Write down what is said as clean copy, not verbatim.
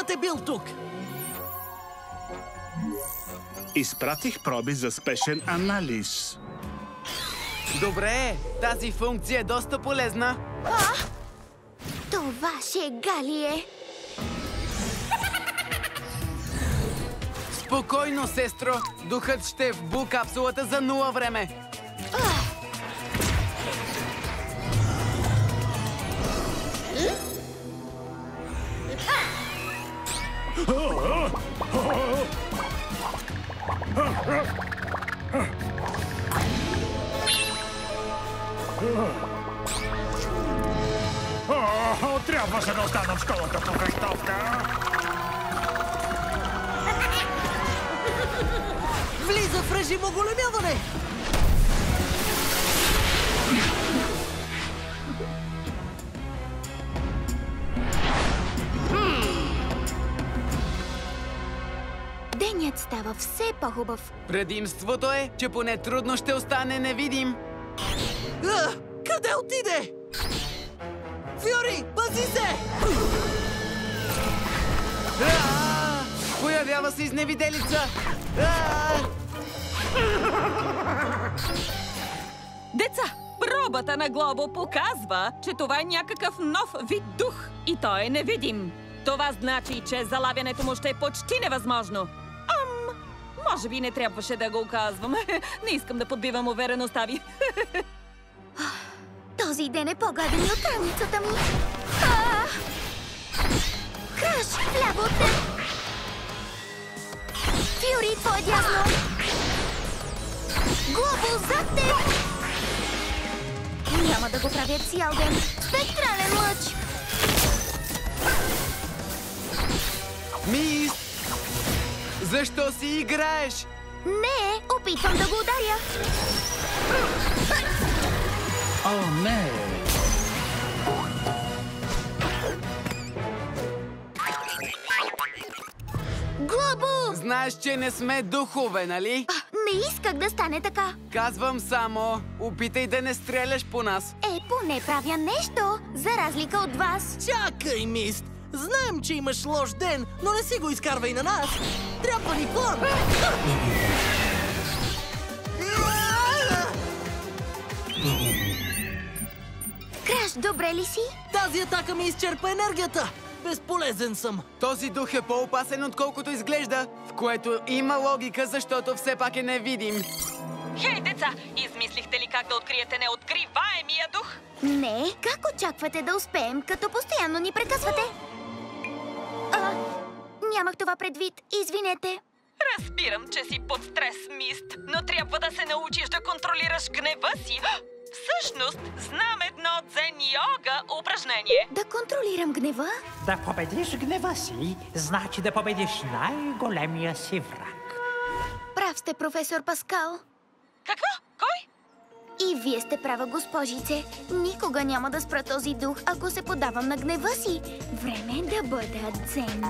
Духът е бил тук! Изпратих проби за спешен анализ. Добре, тази функция е доста полезна. Това шега ли е? Спокойно, сестро. Духът ще е в Бу капсулата за 0 време. Трябваше да остана в школата по кръстовка. Влиза в режим оголемяване! Денят става все по-хубав. Предимството е, че поне трудно ще остане невидим. Къде отиде? Фюри, пази се! Появява се изневиделица! Деца, пробата на Глобо показва, че това е някакъв нов вид дух и той е невидим. Това значи, че залавянето му ще е почти невъзможно. Може би не трябваше да го казвам. Не искам да подбивам увереността ви. Този ден е по-гаден от раницата ми. Краш, ляво от теб! Фюри, твое дясно! Глобо, зад теб! Няма да го правя цял ден. Спектрален лъч! Мис! Защо си играеш? Не, опитвам да го ударя. О, не! Глобо! Знаеш, че не сме духове, нали? Не исках да стане така. Казвам само, опитай да не стреляш по нас. Поне правя нещо, за разлика от вас. Чакай, Мист! Знаем, че имаш лош ден, но не си го изкарвай на нас! Трябва ни план! Краш, добре ли си? Тази атака ми изчерпа енергията! Безполезен съм! Този дух е по-опасен, отколкото изглежда, в което има логика, защото все пак е невидим. Хей, деца, измислихте ли как да откриете неоткриваемия дух? Не, как очаквате да успеем, като постоянно ни прекъсвате? Нямах това предвид, извинете. Разбирам, че си под стрес, Мист, но трябва да се научиш да контролираш гнева си. Всъщност, знам едно дзен-йога упражнение. Да контролирам гнева? Да победиш гнева си, значи да победиш най-големия си враг. Прав сте, професор Паскал. Какво? Кой? И вие сте права, госпожице. Никога няма да спра този дух, ако се подавам на гнева си. Време е да бъда дзен.